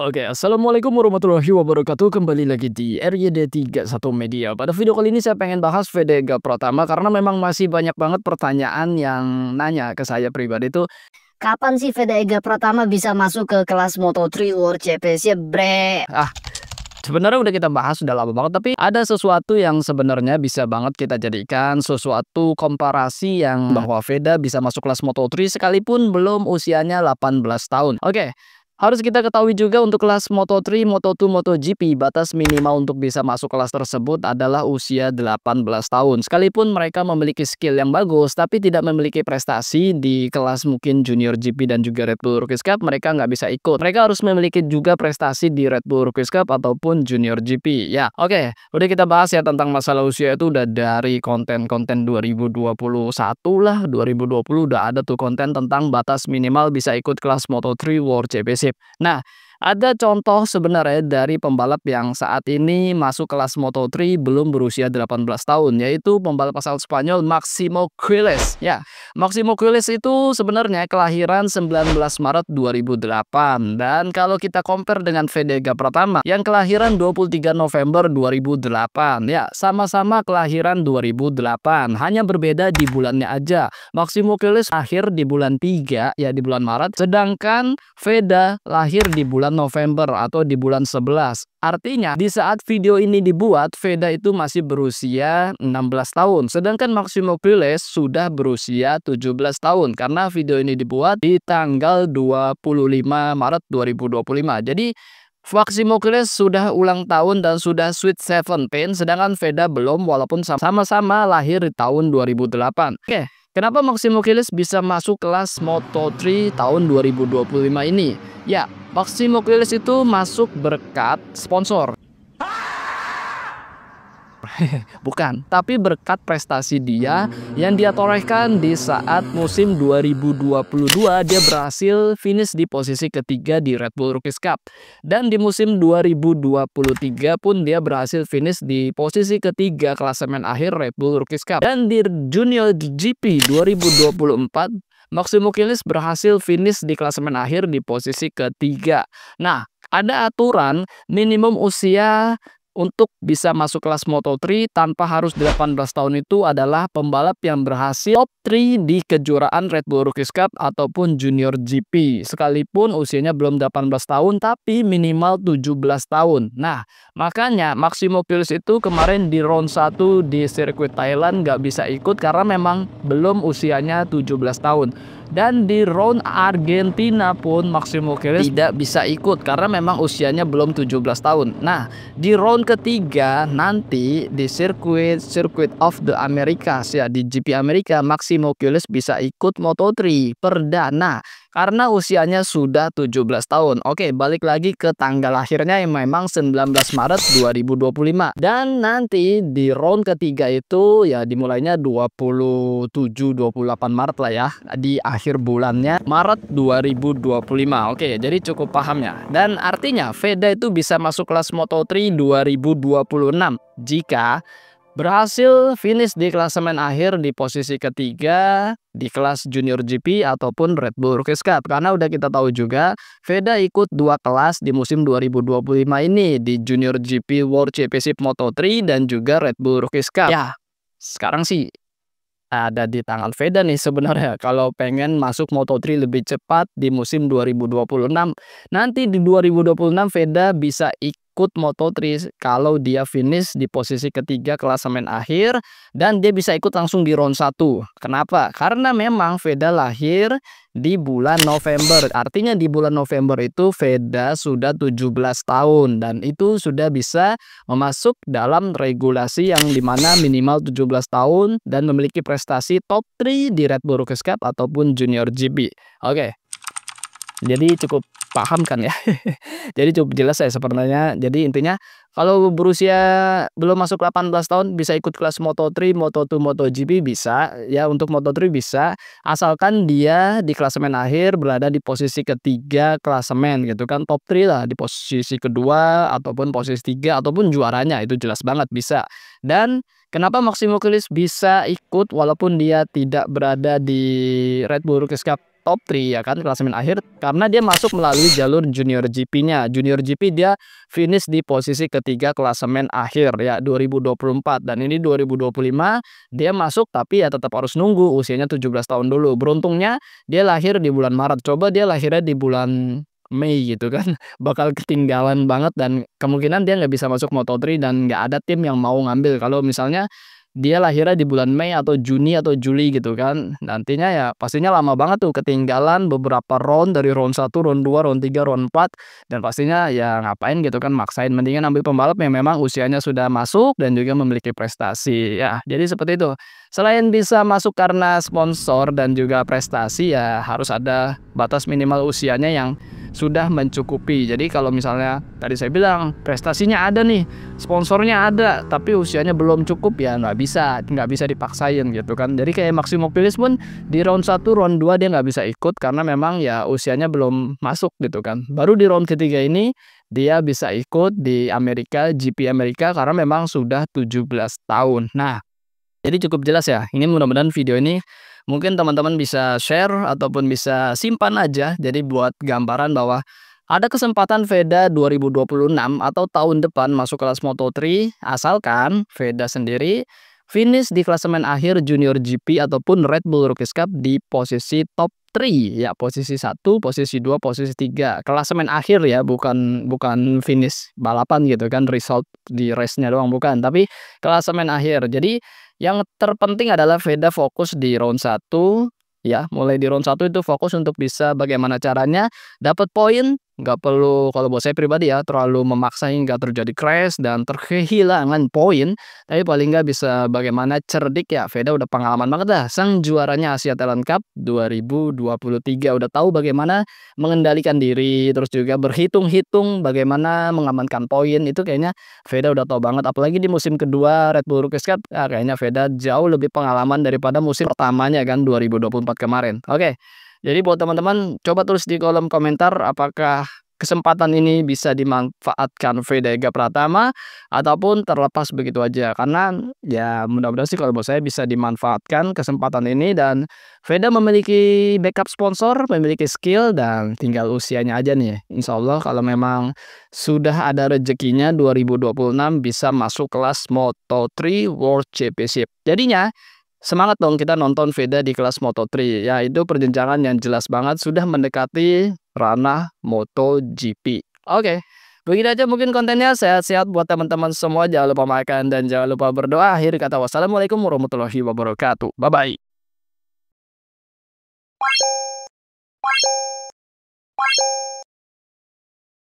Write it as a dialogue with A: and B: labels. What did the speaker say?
A: Oke, assalamualaikum warahmatullahi wabarakatuh. Kembali lagi di RYD31 Media. Pada video kali ini saya pengen bahas Vega Pratama karena memang masih banyak banget pertanyaan yang nanya ke saya pribadi tuh.
B: Kapan sih Vega Pratama bisa masuk ke kelas Moto3 World Championship, bre?
A: Sebenarnya udah kita bahas sudah lama banget, tapi ada sesuatu yang sebenarnya bisa banget kita jadikan sesuatu komparasi yang bahwa Veda bisa masuk kelas Moto3 sekalipun belum usianya 18 tahun. Oke. Harus kita ketahui juga untuk kelas Moto3, Moto2, MotoGP, batas minimal untuk bisa masuk kelas tersebut adalah usia 18 tahun. Sekalipun mereka memiliki skill yang bagus, tapi tidak memiliki prestasi di kelas mungkin Junior GP dan juga Red Bull Rookies Cup, mereka nggak bisa ikut. Mereka harus memiliki juga prestasi di Red Bull Rookies Cup ataupun Junior GP. Ya, oke. Udah kita bahas ya tentang masalah usia itu udah dari konten-konten 2021 lah, 2020 udah ada tuh konten tentang batas minimal bisa ikut kelas Moto3 World Championship. Nah, ada contoh sebenarnya dari pembalap yang saat ini masuk kelas Moto3 belum berusia 18 tahun, yaitu pembalap asal Spanyol Máximo Quiles. Ya, Máximo Quiles itu sebenarnya kelahiran 19 Maret 2008 dan kalau kita compare dengan Vega Pratama yang kelahiran 23 November 2008, ya sama-sama kelahiran 2008, hanya berbeda di bulannya aja. Máximo Quiles lahir di bulan 3, ya di bulan Maret, sedangkan Veda lahir di bulan November atau di bulan 11. Artinya di saat video ini dibuat Veda itu masih berusia 16 tahun, sedangkan Máximo Quiles sudah berusia 17 tahun karena video ini dibuat di tanggal 25 Maret 2025. Jadi Máximo Quiles sudah ulang tahun dan sudah sweet 17, sedangkan Veda belum walaupun sama-sama lahir di tahun 2008. Oke. Kenapa Máximo Quiles bisa masuk kelas Moto3 tahun 2025 ini? Ya, Máximo Quiles itu masuk berkat sponsor. Bukan, tapi berkat prestasi dia yang dia torehkan di saat musim 2022 dia berhasil finish di posisi ketiga di Red Bull Rookies Cup. Dan di musim 2023 pun dia berhasil finish di posisi ketiga klasemen akhir Red Bull Rookies Cup. Dan di Junior GP 2024 Máximo Quiles berhasil finish di klasemen akhir di posisi ketiga. Nah, ada aturan minimum usia untuk bisa masuk kelas Moto3 tanpa harus 18 tahun itu adalah pembalap yang berhasil top 3 di kejuaraan Red Bull Rookies Cup ataupun Junior GP. Sekalipun usianya belum 18 tahun tapi minimal 17 tahun. Nah, makanya Máximo Quiles itu kemarin di round 1 di sirkuit Thailand nggak bisa ikut karena memang belum usianya 17 tahun. Dan di round Argentina pun Máximo Quiles tidak bisa ikut karena memang usianya belum 17 tahun. Nah, di round ketiga nanti di sirkuit of the Americas, ya di GP Amerika, Máximo Quiles bisa ikut Moto3 perdana karena usianya sudah 17 tahun. Oke, balik lagi ke tanggal lahirnya yang memang 19 Maret 2025. Dan nanti di round ketiga itu ya dimulainya 27-28 Maret lah ya, di akhir bulannya Maret 2025. Oke, jadi cukup paham ya. Dan artinya Veda itu bisa masuk kelas Moto3 2026 jika berhasil finish di klasemen akhir di posisi ketiga di kelas Junior GP ataupun Red Bull Rookies Cup. Karena udah kita tahu juga Veda ikut 2 kelas di musim 2025 ini, di Junior GP World Championship Moto3 dan juga Red Bull Rookies Cup. Ya, sekarang sih ada di tangan Veda nih sebenarnya. Kalau pengen masuk Moto3 lebih cepat di musim 2026, nanti di 2026 Veda bisa ikut Moto3 kalau dia finish di posisi ketiga klasemen akhir dan dia bisa ikut langsung di round 1. Kenapa? Karena memang Veda lahir di bulan November. Artinya di bulan November itu Veda sudah 17 tahun dan itu sudah bisa masuk dalam regulasi yang dimana minimal 17 tahun dan memiliki prestasi top 3 di Red Bull Rookies Cup ataupun Junior GP. Oke. Jadi cukup paham kan ya. Jadi cukup jelas ya sebenarnya. Jadi intinya kalau berusia belum masuk 18 tahun bisa ikut kelas Moto3, Moto2, MotoGP bisa. Ya untuk Moto3 bisa asalkan dia di klasemen akhir berada di posisi ketiga klasemen gitu kan, top 3 lah, di posisi kedua ataupun posisi 3 ataupun juaranya itu jelas banget bisa. Dan kenapa Máximo Quiles bisa ikut walaupun dia tidak berada di Red Bull Rookies Cup top 3 ya kan, klasemen akhir karena dia masuk melalui jalur Junior GP-nya. Junior GP dia finish di posisi ketiga klasemen akhir ya 2024, dan ini 2025 dia masuk tapi ya tetap harus nunggu usianya 17 tahun dulu. Beruntungnya dia lahir di bulan Maret. Coba dia lahirnya di bulan Mei gitu kan, bakal ketinggalan banget dan kemungkinan dia nggak bisa masuk Moto3 dan nggak ada tim yang mau ngambil kalau misalnya dia lahirnya di bulan Mei atau Juni atau Juli gitu kan. Nantinya ya pastinya lama banget tuh, ketinggalan beberapa round dari round 1, round 2, round 3, round 4, dan pastinya ya ngapain gitu kan maksain, mendingan ambil pembalap yang memang usianya sudah masuk dan juga memiliki prestasi ya. Jadi seperti itu. Selain bisa masuk karena sponsor dan juga prestasi ya harus ada batas minimal usianya yang sudah mencukupi. Jadi kalau misalnya tadi saya bilang prestasinya ada nih, sponsornya ada, tapi usianya belum cukup ya nggak bisa dipaksain gitu kan. Jadi kayak Maxime Mobilis pun di round 1, round 2 dia nggak bisa ikut karena memang ya usianya belum masuk gitu kan. Baru di round ketiga ini dia bisa ikut di Amerika, GP Amerika karena memang sudah 17 tahun. Nah, jadi cukup jelas ya. Ini mudah-mudahan video ini mungkin teman-teman bisa share ataupun bisa simpan aja. Jadi buat gambaran bahwa ada kesempatan Veda 2026 atau tahun depan masuk kelas Moto3 asalkan Veda sendiri finish di klasemen akhir Junior GP ataupun Red Bull Rookies Cup di posisi top 3 ya, posisi 1, posisi 2, posisi 3. Klasemen akhir ya, bukan finish balapan gitu kan, result di race-nya doang bukan, tapi klasemen akhir. Jadi yang terpenting adalah Veda fokus di round 1 ya, mulai di round 1 itu fokus untuk bisa bagaimana caranya dapat poin, nggak perlu kalau buat saya pribadi ya terlalu memaksa hingga terjadi crash dan kehilangan poin, tapi paling nggak bisa bagaimana cerdik ya. Veda udah pengalaman banget dah, sang juaranya Asia Talent Cup 2023, udah tahu bagaimana mengendalikan diri, terus juga berhitung-hitung bagaimana mengamankan poin, itu kayaknya Veda udah tahu banget. Apalagi di musim kedua Red Bull Rookies Cup, kayaknya Veda jauh lebih pengalaman daripada musim pertamanya kan 2024 kemarin. Oke. Jadi buat teman-teman coba tulis di kolom komentar apakah kesempatan ini bisa dimanfaatkan Veda Ega Pratama ataupun terlepas begitu aja. Karena ya mudah-mudahan sih kalau buat saya bisa dimanfaatkan kesempatan ini, dan Veda memiliki backup sponsor, memiliki skill, dan tinggal usianya aja nih. Insya Allah kalau memang sudah ada rezekinya 2026 bisa masuk kelas Moto3 World Championship. Jadinya semangat dong kita nonton Veda di kelas Moto3 ya, itu perjenjangan yang jelas banget sudah mendekati ranah MotoGP. Oke, begitu aja mungkin kontennya. Sehat-sehat buat teman-teman semua, jangan lupa makan dan jangan lupa berdoa. Akhir kata wassalamualaikum warahmatullahi wabarakatuh. Bye bye.